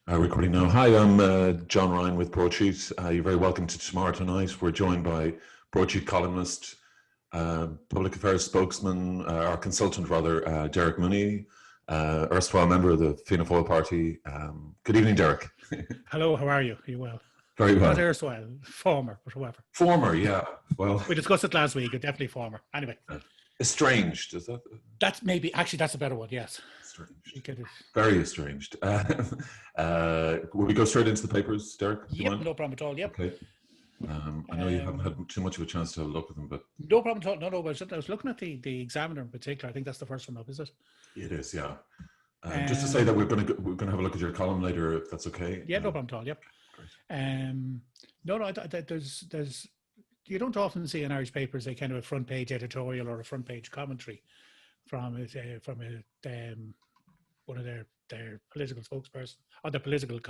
Recording now. Hi, I'm John Ryan with Broadsheet. You're very welcome to Tomorrow Tonight. We're joined by Broadsheet columnist, public affairs spokesman, our consultant rather, Derek Mooney, erstwhile member of the Fianna Fáil party. Good evening, Derek. Hello, how are you? Are you well? Very well. Not erstwhile, former, but whoever. Former, yeah. Well, we discussed it last week. Definitely former. Anyway, estranged, is that? That's maybe that's a better one. Yes. Estranged. Very estranged. Will we go straight into the papers, Derek? Yep, no problem at all. Yep. Okay. I know you haven't had too much of a chance to have a look at them, but no problem at all. No. I was looking at the Examiner in particular. I think that's the first one up, is it? It is, yeah. Just to say that we're going to have a look at your column later, if that's okay. Yeah, no problem at all. Yep. Great. There's you don't often see in Irish papers a kind of a front page editorial or a front page commentary from one of their political spokesperson or their political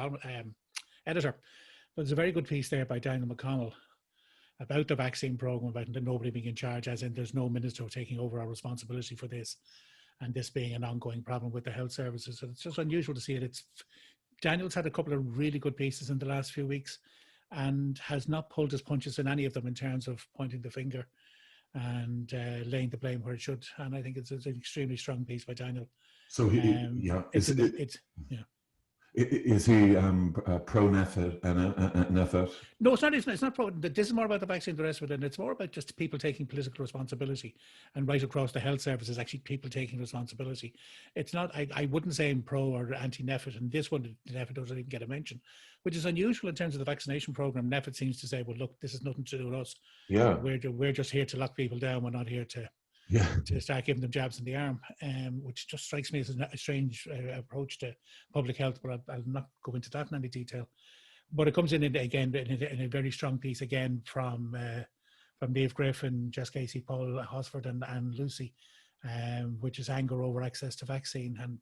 editor. But there's a very good piece there by Daniel McConnell about the vaccine program, about nobody being in charge, as in there's no minister taking over our responsibility for this, and this being an ongoing problem with the health services. So it's just unusual to see it. Daniel's had a couple of really good pieces in the last few weeks and has not pulled his punches in any of them in terms of pointing the finger and laying the blame where it should. And I think it's an extremely strong piece by Daniel. So is he pro NEFIT? No, it's not. It's not pro. This is more about the vaccine, the rest of it, and it's more about just people taking political responsibility. And right across the health services, actually, people taking responsibility. It's not. I wouldn't say I'm pro or anti-NEFIT, and this one, the NEFIT doesn't even get a mention, which is unusual in terms of the vaccination program. NEFIT seems to say, "Well, look, this has nothing to do with us. Yeah, we're just here to lock people down. We're not here to." Yeah, to start giving them jabs in the arm, which just strikes me as a strange approach to public health, but I'll not go into that in any detail. But it comes in again in a very strong piece again from Niamh Griffin, Jess Casey, Paul Hosford and Lucy, which is anger over access to vaccine. And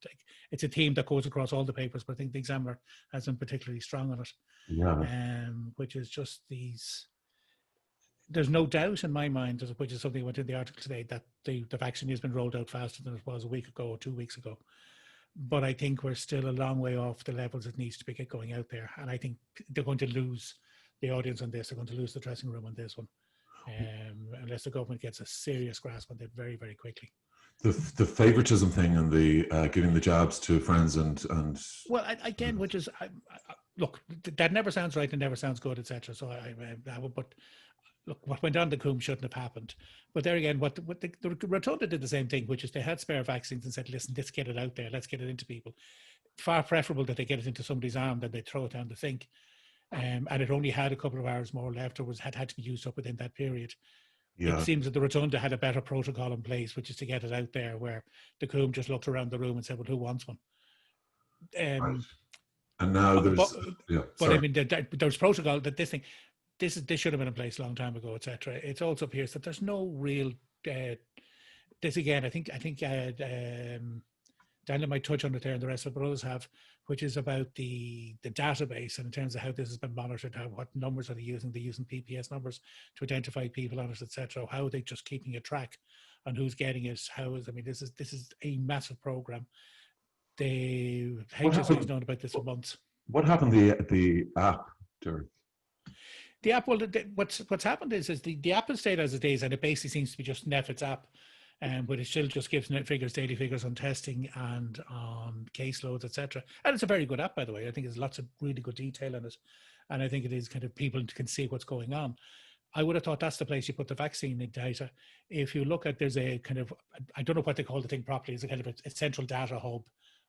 it's a theme that goes across all the papers, but I think the Examiner has been particularly strong on it. Yeah. Which is just these... There's no doubt in my mind, which is something I went in the article today, that the vaccine has been rolled out faster than it was a week ago or 2 weeks ago. But I think we're still a long way off the levels it needs to be going out there. And I think they're going to lose the audience on this. They're going to lose the dressing room on this one, unless the government gets a serious grasp on it very, very quickly. The favoritism thing and the giving the jabs to friends and well, again, which is look, that never sounds right and never sounds good, etc. So but. Look, what went on the Coombe shouldn't have happened. But there again, what the Rotunda did the same thing, which is they had spare vaccines and said, listen, let's get it out there. Let's get it into people. Far preferable that they get it into somebody's arm than they throw it down the sink. And it only had a couple of hours more left, or had to be used up within that period. Yeah. It seems that the Rotunda had a better protocol in place, which is to get it out there, where the Coombe just looked around the room and said, well, who wants one? Right. And now there's... But I mean, there's protocol that this thing... This should have been in place a long time ago, etc. It also appears that there's no real. This again, I think Daniel might touch on it there, and the rest of the brothers have, which is about the database and in terms of how this has been monitored, what numbers are they using? They're using PPS numbers to identify people on it, etc. How are they just keeping a track on who's getting it? This is a massive program. The HSE has known about this for months. What happened to the app, Derek? The app, well, what's happened is the app has stayed as it is, and it basically seems to be just NEFIT's app, but it still just gives daily figures on testing and on caseloads, etc. And it's a very good app, by the way. I think there's lots of really good detail in it, and I think it is kind of people can see what's going on. I would have thought that's the place you put the vaccine data. If you look at, there's a kind of, I don't know what they call the thing properly, it's a kind of a central data hub,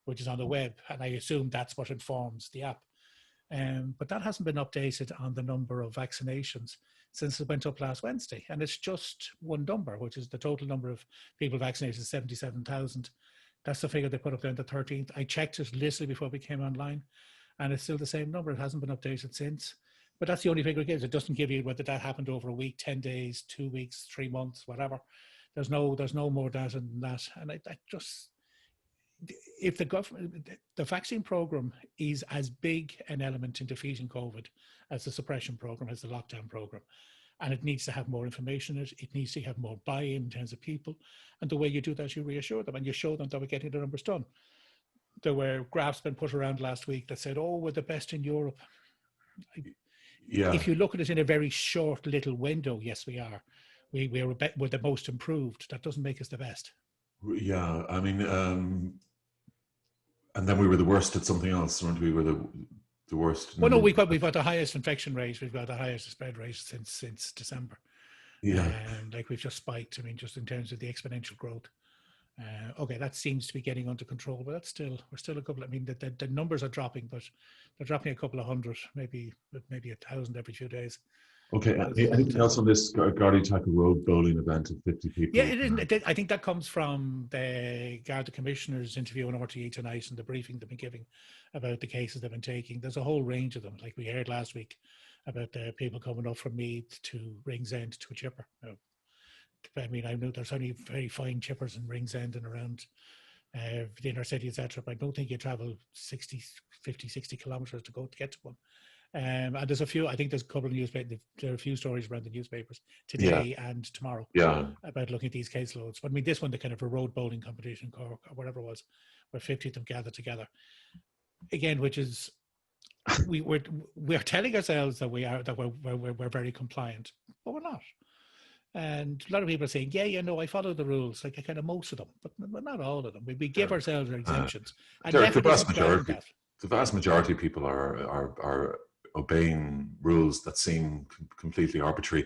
which is on the web, and I assume that's what informs the app. But that hasn't been updated on the number of vaccinations since it went up last Wednesday. And it's just one number, which is the total number of people vaccinated, 77,000. That's the figure they put up there on the 13th. I checked it literally before we came online, and it's still the same number. It hasn't been updated since. But that's the only figure it gives. It doesn't give you whether that happened over a week, 10 days, 2 weeks, 3 months, whatever. There's no more data than that. And I just... If the vaccine program is as big an element in defeating COVID as the suppression program, as the lockdown program, and it needs to have more information in it, it needs to have more buy-in terms of people, and the way you do that, you reassure them and you show them that we're getting the numbers done. there were graphs been put around last week that said, "Oh, we're the best in Europe." Yeah, If you look at it in a very short little window, yes, we are. We're the most improved. That doesn't make us the best. yeah. I mean, and then we were the worst at something else, weren't we? We were the worst. Well, no, Number. we've got the highest infection rate. We've got the highest spread rate since December. Yeah, Like we've just spiked. I mean, just in terms of the exponential growth. Okay, that seems to be getting under control, but we're still a couple. I mean, the numbers are dropping, but they're dropping a couple of hundred, maybe 1,000 every few days. okay. Anything else on this Gardy Tackle Road bowling event of 50 Yeah, people? it isn't. I think that comes from the Garda Commissioner's interview on RTE tonight and the briefing they've been giving about the cases they've been taking. There's a whole range of them, like we heard last week about the people coming up from Meath to Ringsend to a chipper. Now, I mean, I know there's only very fine chippers in Ringsend and around the inner city, etc. But I don't think you travel 50, 60 kilometers to get to one. And there's a few, I think there's a couple of newspapers, there are a few stories around the newspapers today and tomorrow about looking at these caseloads. But I mean, this one, the kind of a road bowling competition in Cork or whatever it was, where 50 of them gathered together. Again, which is, we're telling ourselves that we're very compliant, but we're not. And a lot of people are saying, yeah, I follow the rules, like kind of most of them, but not all of them. We give ourselves our exemptions. And Derek, the vast majority of people are obeying rules that seem completely arbitrary.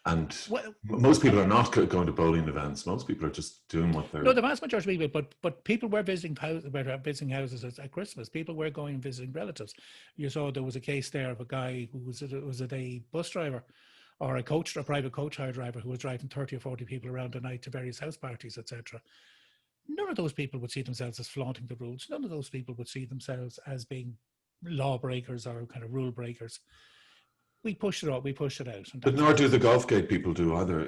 And most people are not going to bowling events. Most people are just doing what they're... No, the vast majority of people, but people were visiting houses at Christmas. People were going and visiting relatives. You saw there was a case there of a guy who was a bus driver or a private coach hire driver who was driving 30 or 40 people around the night to various house parties, etc. None of those people would see themselves as flaunting the rules. None of those people would see themselves as being lawbreakers or kind of rule breakers. We pushed it out. But nor do the Golfgate people do either,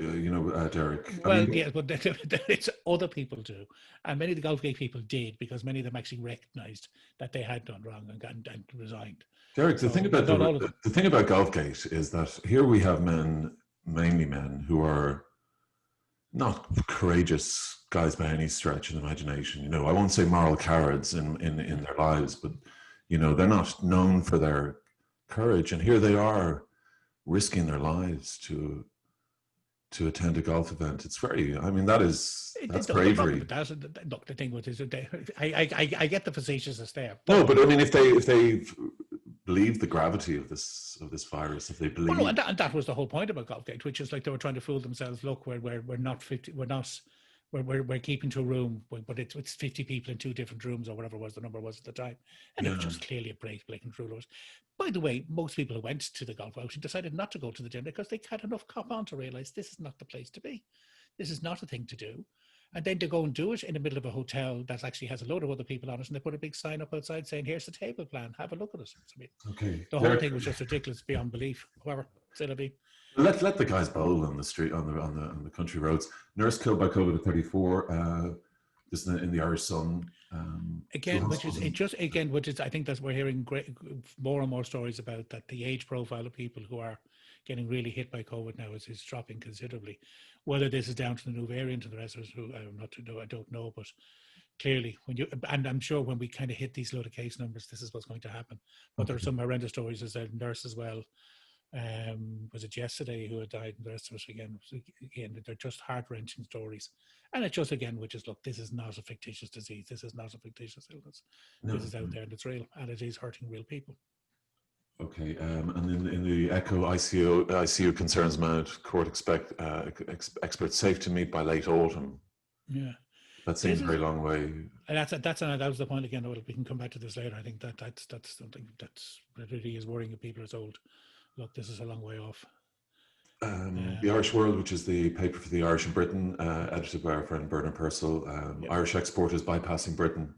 Derek. Well, yeah, but it's other people do. And many of the Golfgate people did, because many of them actually recognised that they had done wrong and resigned. Derek, the thing about the thing about Golfgate is that here we have mainly men, who are not courageous guys by any stretch of the imagination. I won't say moral cowards in their lives, but they're not known for their courage, and here they are risking their lives to attend a golf event. It's very, I mean, that's bravery. Look, the thing with this, I get the facetiousness there. No, but I mean, if they believe the gravity of this virus, if they believe, well, no, and that was the whole point about Golfgate, which is like they were trying to fool themselves. Look, we're not 50, we're keeping to a room, but it's 50 people in 2 different rooms or whatever the number was at the time, and it was just clearly a blatant rule. By the way, most people who went to the golf outing decided not to go to the gym because they had enough cop on to realise this is not the place to be. This is not a thing to do. And then to go and do it in the middle of a hotel that actually has a load of other people on it, and they put a big sign up outside saying, "Here's the table plan. Have a look at it." I mean, okay, the whole thing was just ridiculous beyond belief. However, still be. Let the guys bowl on the street on the country roads. Nurse killed by COVID at 34. This in the Irish Sun. Which is I think that we're hearing more and more stories about that. The age profile of people who are getting really hit by COVID now is dropping considerably. Whether this is down to the new variant and the rest of us, I don't know, but clearly and I'm sure when we kind of hit these load of case numbers, this is what's going to happen. But there are some horrendous stories. There's a nurse as well. Was it yesterday who had died, and the rest of us again, they're just heart-wrenching stories. And it's just, again, which is, look, this is not a fictitious disease. This is not a fictitious illness. No. This is out there and it's real, and it is hurting real people. Okay, and in the ECHO ICU concerns mount, court experts safe to meet by late autumn. Yeah. That seems a very long way. And that was the point again. We can come back to this later. I think that's something that really is worrying if people are told, look, this is a long way off. The Irish World, which is the paper for the Irish in Britain, edited by our friend Bernard Purcell, Irish exporters bypassing Britain.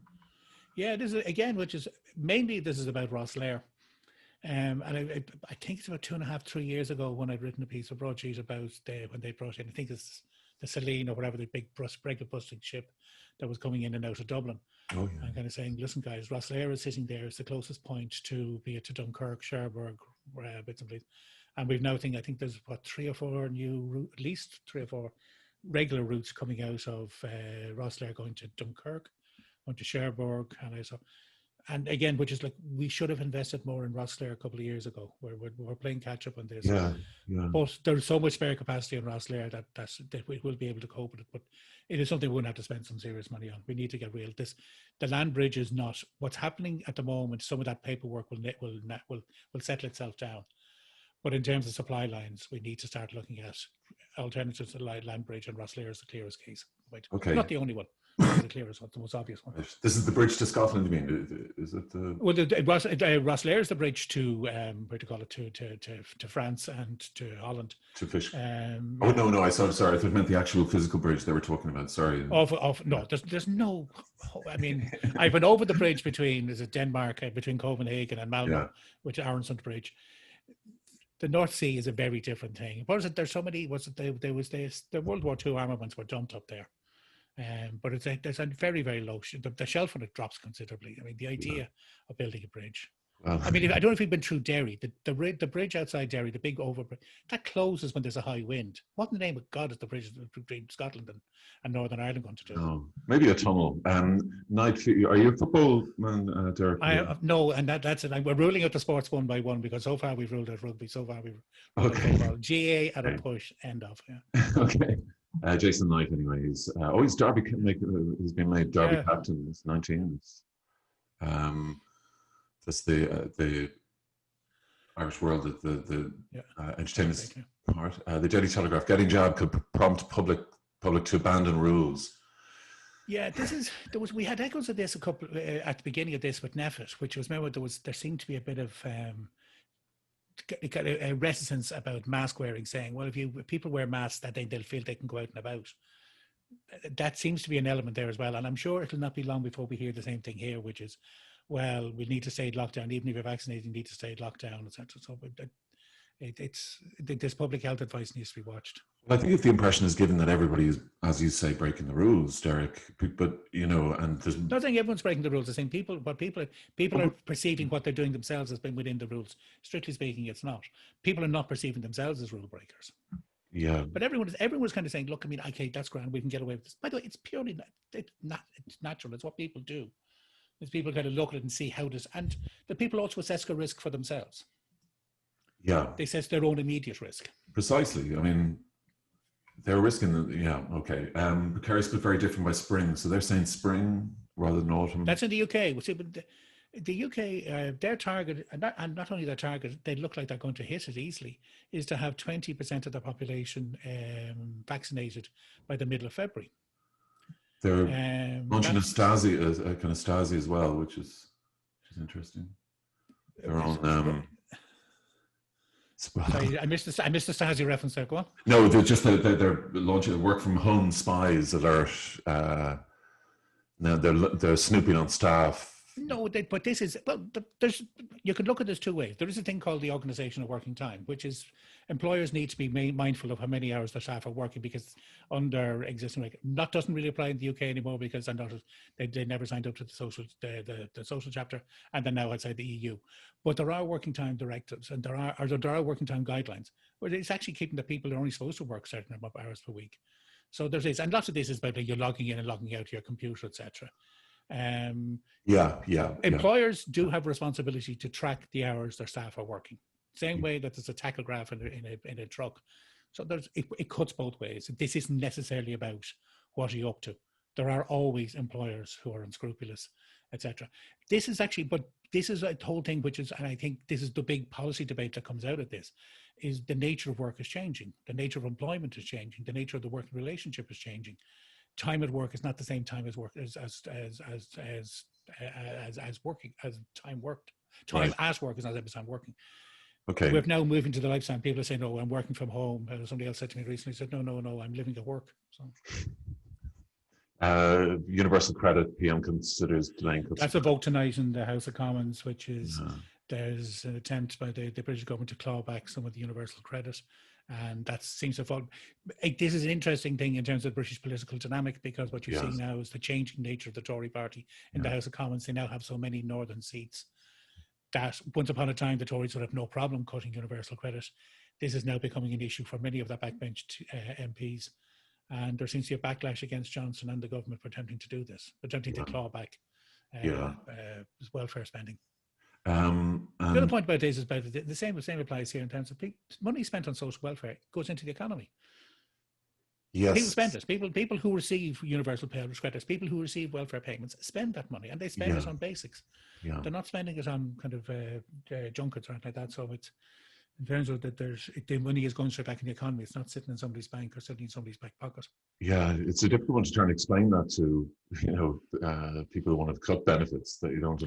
Yeah, this is again, which is mainly this is about Ross Lair. And I think it's about 2.5, 3 years ago when I'd written a piece of Broadsheet about when they brought in, I think it's the Celine or whatever, the big Brexit busting ship that was coming in and out of Dublin. Oh, yeah. And kind of saying, listen, guys, Ross Lair is sitting there. It's the closest point to be it to Dunkirk, Cherbourg, bits and pieces. And we've now I think there's at least 3 or 4 regular routes coming out of Ross Lair going to Dunkirk, going to Cherbourg, and again, which is like we should have invested more in Rosslare a couple of years ago. We're playing catch up on this. Yeah, yeah. But there's so much spare capacity in Rosslare that we will be able to cope with it. But it is something we're going to have to spend some serious money on. We need to get real. The land bridge is not what's happening at the moment. Some of that paperwork will settle itself down. But in terms of supply lines, we need to start looking at alternatives to land bridge, and Rosslare is the clearest case. Okay. Not the only one. It's the clearest one, the most obvious one. This is the bridge to Scotland, you mean? Is it the... Well, Rosslare is the bridge to where to call it to France and to Holland. To Fish. No, I sorry. I thought it meant the actual physical bridge they were talking about. Sorry. No, there's no. I mean, I've been over the bridge between Denmark, between Copenhagen and Malmo, which is Aronsund Bridge. The North Sea is a very different thing. What is it? There's so many. The World War II armaments were dumped up there. But there's a very, very low, the shelf on it drops considerably. I mean, the idea of building a bridge. Well, I mean, I don't know if you've been through Derry, the bridge outside Derry, the big overbridge, that closes when there's a high wind. What in the name of God is the bridge between Scotland and Northern Ireland going to do? Oh, maybe a tunnel. Knight, are you a football man, Derek? No, and that's it. We're ruling out the sports one by one because so far we've ruled out rugby, so far we've ruled out football. GA at a push, end of. Yeah. Okay. Jason Knight, anyway, he's Derby. He's been made Derby captain. He's 19. That's the Irish World, the entertainment part. The Daily Telegraph: Getting jab could prompt public to abandon rules. Yeah, we had echoes of this a couple at the beginning of this with Neffet, which was, remember, there seemed to be a bit of a reticence about mask wearing, saying, well, if people wear masks, that they'll feel they can go out and about. That seems to be an element there as well. And I'm sure it'll not be long before we hear the same thing here, which is, well, we need to stay in lockdown. Even if you're vaccinated, you need to stay in lockdown, etc. So this public health advice needs to be watched. Well, I think if the impression is given that everybody is, as you say, breaking the rules, Derek, but and there's not saying everyone's breaking the rules. I think people are perceiving what they're doing themselves as being within the rules. Strictly speaking, it's not. People are not perceiving themselves as rule breakers. Yeah. But everyone's kind of saying, look, I mean, okay, that's grand, we can get away with this. By the way, it's purely it's natural. It's what people do. It's people kind of look at it and see how this, and the people also assess the risk for themselves. Yeah. They assess their own immediate risk. Precisely. I mean, they're risking okay. Precarious but very different by spring. So they're saying spring rather than autumn. That's in the UK. Well, see, but the UK, their target, and not only their target, they look like they're going to hit it easily, is to have 20% of the population vaccinated by the middle of February. They're launching a Stasi as well, which is interesting. They're on. Sorry, I missed the Stasi reference there. Go on. No, they're launching a work from home spies alert. Now they're snooping on staff. No, but this is, well, you could look at this two ways. There is a thing called the organisation of working time, which is employers need to be mindful of how many hours their staff are working, because under existing, that doesn't really apply in the UK anymore because they never signed up to the social chapter, and they're now outside the EU. But there are working time directives, and there are working time guidelines, where it's actually keeping the people who are only supposed to work a certain number of hours per week. So there's this, and lots of this is about you're logging in and logging out your computer, etc. Employers do have a responsibility to track the hours their staff are working. Same way that there's a tachograph in a truck. So it cuts both ways. This isn't necessarily about what are you up to. There are always employers who are unscrupulous, etc. This is a whole thing, which is, and I think this is the big policy debate that comes out of this, is the nature of work is changing. The nature of employment is changing. The nature of the working relationship is changing. Time at work is not the same time as work as working, as time worked. Time at work is not the same as time working. Okay. We've now moving to the lifestyle. People are saying, "No, I'm working from home." Somebody else said to me recently, said, "No, I'm living at work." So. Universal credit, PM considers delaying. That's a vote tonight in the House of Commons, which is there's an attempt by the British government to claw back some of the universal credit. And that seems to fall. This is an interesting thing in terms of British political dynamic, because what you're seeing now is the changing nature of the Tory party in the House of Commons. They now have so many northern seats that once upon a time the Tories would have no problem cutting universal credit. This is now becoming an issue for many of the backbench MPs. And there seems to be a backlash against Johnson and the government for attempting to do this, attempting to claw back Yeah. welfare spending. And The other point about this is about the same applies here in terms of money spent on social welfare goes into the economy. People yes, spend it. People who receive universal payment credits, people who receive welfare payments spend that money, and they spend it on basics. yeah, They're not spending it on kind of junkets or anything like that. So it's in terms of that, the money is going straight back in the economy. It's not sitting in somebody's bank or sitting in somebody's back pocket. yeah. It's a difficult one to try and explain that to people who want to cut benefits that you don't.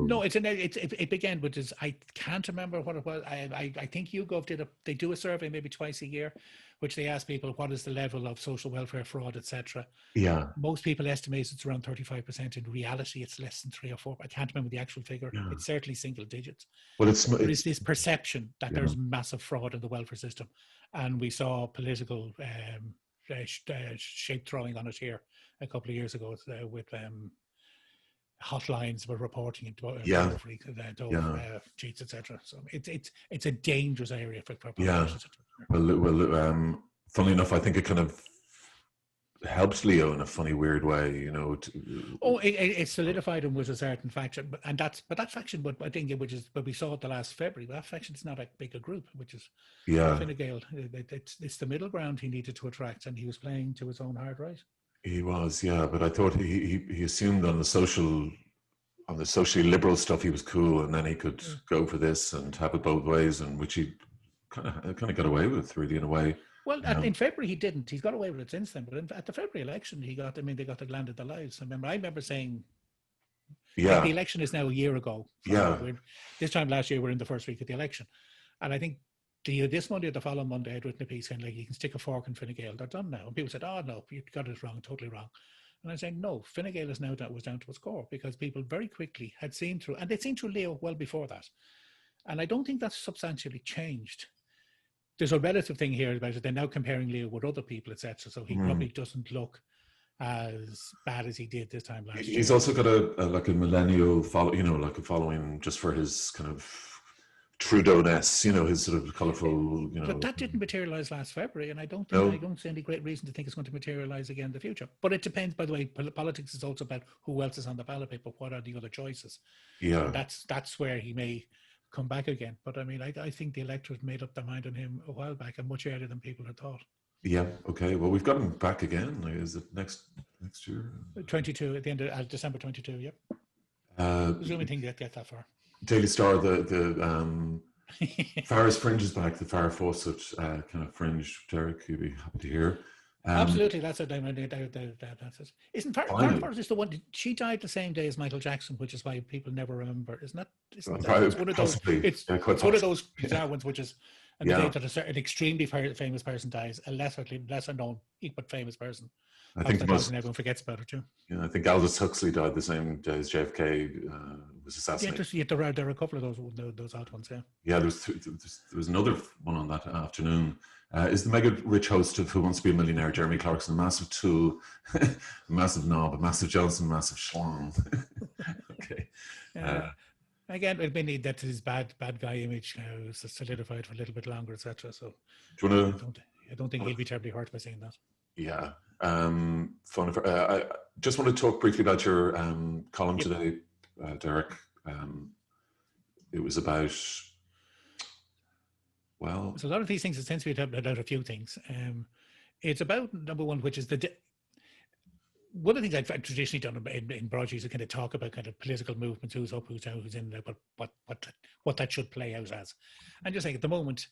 No, it began, which is I can't remember what it was. I think YouGov they do a survey maybe twice a year, which they ask people what is the level of social welfare fraud, etc. Yeah. Most people estimate it's around 35%. In reality, it's less than 3 or 4. I can't remember the actual figure. Yeah. It's certainly single digits. Well, there is this perception that there's massive fraud in the welfare system, and we saw political shape throwing on it here a couple of years ago with hotlines were reporting into cheats, etc. So it's a dangerous area for politicians. Well, funnily enough, I think it kind of helped Leo in a funny, weird way, it solidified him with a certain faction, but that faction, but I think but we saw it the last February. That faction is not a big group, which is Fine Gael. It's the middle ground he needed to attract, and he was playing to his own hard right. He was, but I thought he assumed on the socially liberal stuff he was cool, and then he could go for this and have it both ways, and which he kind of got away with, really, in a way. Well, in February he didn't. He's got away with it since then. But at the February election, they got to land of the lives. I remember saying, the election is now a year ago. This time last year, we're in the first week of the election, and I think this Monday or the following Monday, I'd written a piece saying, like, you can stick a fork in Fine Gael. They're done now. And people said, oh, no, you got it wrong, totally wrong. And I'm saying, no, Fine Gael was down to its core, because people very quickly had seen through, and they'd seen through Leo well before that. And I don't think that's substantially changed. There's a relative thing here about it. They're now comparing Leo with other people, etc. So he probably doesn't look as bad as he did this time last year. He's also got a millennial like a following just for his kind of Trudeau-ness, his sort of colourful, But that didn't materialise last February, and I don't see any great reason to think it's going to materialise again in the future. But it depends, by the way. Politics is also about who else is on the ballot paper. What are the other choices? Yeah, and that's where he may come back again. But I think the electorate made up their mind on him a while back, and much earlier than people had thought. Yeah. Okay. Well, we've got him back again. Is it next year? 22 at the end of December 22. Yep. Presuming things get that far. Daily Star, the Farr's fringe is back. The Farr Fawcett kind of fringe. Derek, you'd be happy to hear. Absolutely, that's it. That's it. Isn't Farr Fawcett the one? She died the same day as Michael Jackson, which is why people never remember. Isn't that? It's one of those. It's one of those bizarre ones, which is. And the day that an extremely famous person dies, a lesser known but famous person. I think everyone forgets about it too. Yeah, I think Aldous Huxley died the same day as JFK was assassinated. Yeah, there are a couple of those odd ones. Yeah. Yeah, there was another one on that afternoon. Is the mega rich host of Who Wants to Be a Millionaire, Jeremy Clarkson, a massive tool, a massive knob, a massive Johnson, massive schlong? Okay. Again, it may need that his bad guy image is solidified for a little bit longer, etc. So, do you want to? I don't think he'll be terribly hurt by saying that. Yeah. I just want to talk briefly about your column today, Derek. It was about, well, there's a lot of these things that tends to be about a few things. It's about number one, which is one of the things I've traditionally done in Broadsheet is kind of talk about kind of political movements, who's up, who's down, who's in there, but what that should play out as. And just like at the moment,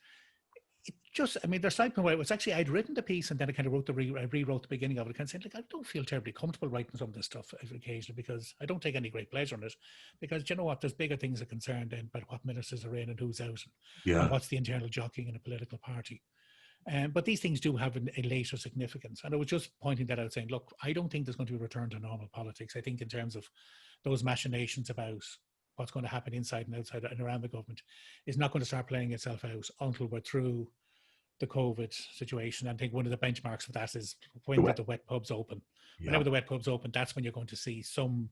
there's side point where it was actually, I'd written the piece and then I kind of rewrote the beginning of it. I kind of said, like, I don't feel terribly comfortable writing some of this stuff occasionally because I don't take any great pleasure in it. Because you know what, there's bigger things that concern then about what ministers are in and who's out, and what's the internal jockeying in a political party. But these things do have a later significance. And I was just pointing that out, saying, look, I don't think there's going to be a return to normal politics. I think in terms of those machinations about what's going to happen inside and outside and around the government is not going to start playing itself out until we're through the COVID situation. I think one of the benchmarks for that is when the wet pubs open. Whenever the wet pubs open, that's when you're going to see some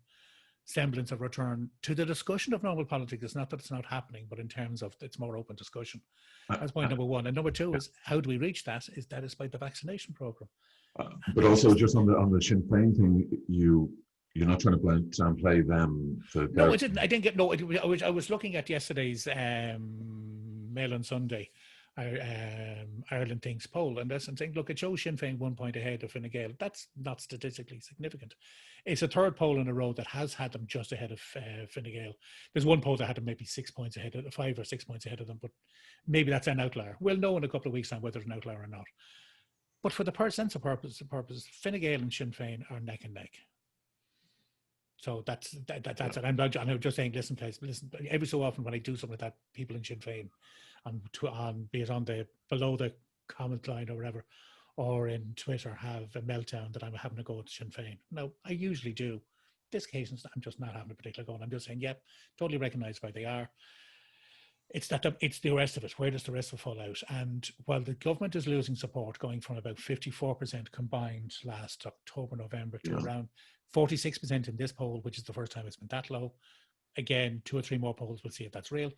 semblance of return to the discussion of normal politics. It's not that it's not happening, but in terms of it's more open discussion. That's point number one. And number two is how do we reach that? Is by the vaccination program. But also, just on the Sinn Féin thing, you're not trying to downplay them. No, I didn't. I didn't get. No, I was looking at yesterday's Mail on Sunday, Ireland Thinks poll, and that's saying, look, it shows Sinn Féin 1 point ahead of Fine Gael. That's not statistically significant. It's a third poll in a row that has had them just ahead of Fine Gael. There's one poll that had them maybe 6 points ahead, 5 or 6 points ahead of them, but maybe that's an outlier. We'll know in a couple of weeks' time whether it's an outlier or not. But for the sense of purpose, Fine Gael and Sinn Féin are neck and neck. So that's it. I'm just saying, listen, guys, listen. Every so often when I do something like that, people in Sinn Féin, be it on the below the comment line or whatever, or in Twitter, have a meltdown that I'm having to go to Sinn Féin. No, I usually do. This case, I'm just not having a particular go. And I'm just saying, yep, totally recognise where they are. It's the rest of it. Where does the rest of it fall out? And while the government is losing support, going from about 54% combined last October, November to around 46% in this poll, which is the first time it's been that low. Again, 2 or 3 more polls, we'll see if that's real.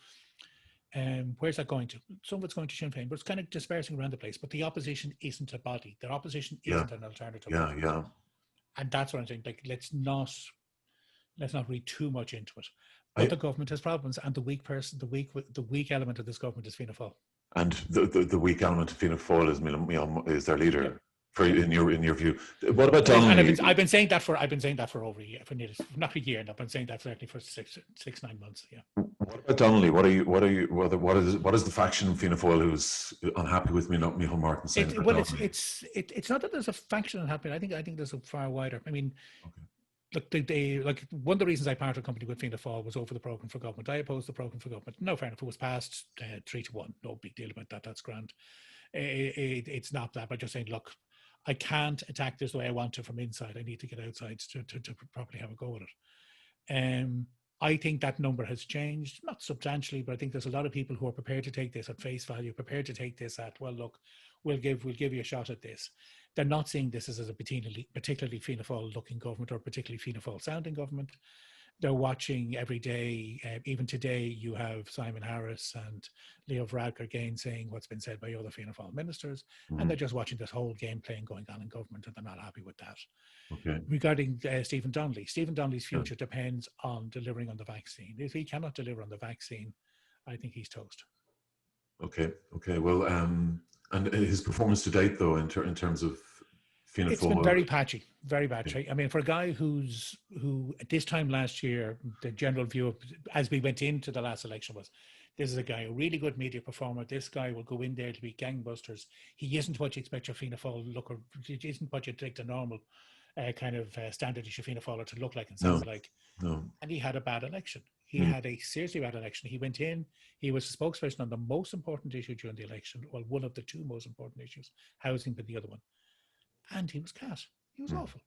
Where's that going to? Some of it's going to Sinn Féin, but it's kind of dispersing around the place. But the opposition isn't a body. Their opposition isn't an alternative. Yeah. And that's what I'm saying. Like, let's not read too much into it. But the government has problems, and the weak element of this government is Fianna Fáil. And the weak element of Fianna Fáil is their leader. In your view, what about Donnelly? And I've been saying that for over a year, for nearly not a year, and I've been saying that certainly for 6-9 months. Yeah. What about Donnelly? What is the faction in Fianna Fáil who's unhappy with Micheál Martin saying? It's not that there's a faction unhappy. I think there's a far wider. I mean. Okay. Look, one of the reasons I parted company with Fianna Fáil was over the programme for government. I opposed the programme for government. No, fair enough, it was passed 3-1. No big deal about that. That's grand. It's not that. But just saying, look, I can't attack this the way I want to from inside. I need to get outside to properly have a go at it. I think that number has changed, not substantially, but I think there's a lot of people who are prepared to take this at face value, prepared to take this at, well, look, we'll give you a shot at this. They're not seeing this as a particularly Fianna Fáil looking government or particularly Fianna Fáil sounding government. They're watching every day. Even today, you have Simon Harris and Leo Varadkar again saying what's been said by other Fianna Fáil ministers, and they're just watching this whole game playing going on in government, and they're not happy with that. Okay. Regarding Stephen Donnelly's future depends on delivering on the vaccine. If he cannot deliver on the vaccine, I think he's toast. Okay. Well, and his performance to date, though, in terms of Fianna Fáil, it's been very patchy, very patchy. Yeah. I mean, for a guy who at this time last year, the general view of, as we went into the last election was, this is a guy, a really good media performer. This guy will go in there to be gangbusters. He isn't what you expect your Fianna Fáil look, or he isn't what you'd take the normal kind of standard issue Fianna Fáil to look like and sound like. No. And he had a bad election. He had a seriously bad election. He went in, he was the spokesperson on the most important issue during the election, well, one of the 2 most important issues, housing being the other one. And he was cat. He was awful.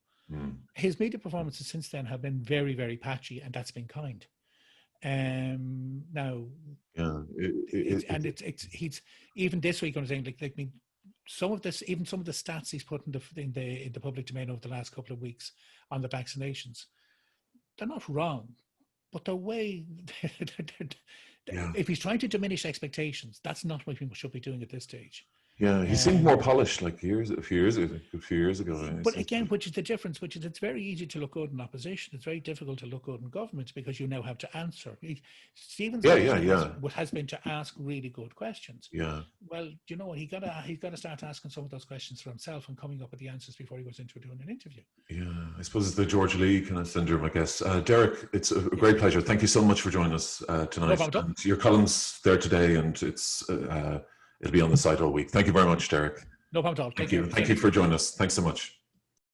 His media performances since then have been very, very patchy, and that's been kind. Now, he's even this week. I'm saying, some of the stats he's put in the public domain over the last couple of weeks on the vaccinations, they're not wrong, but the way if he's trying to diminish expectations, that's not what people should be doing at this stage. Yeah, he seemed more polished like a few years ago. But again, which is the difference, which is it's very easy to look good in opposition. It's very difficult to look good in government because you now have to answer. Stephen's has been to ask really good questions. Yeah. Well, you know what? He's got to start asking some of those questions for himself and coming up with the answers before he goes into doing an interview. Yeah, I suppose it's the George Lee kind of syndrome, I guess. Derek, it's a great pleasure. Thank you so much for joining us tonight. No, and your column's there today, and it's. It'll be on the site all week. Thank you very much, Derek. No problem at all. Thank you. Thank you for joining us. Thanks so much.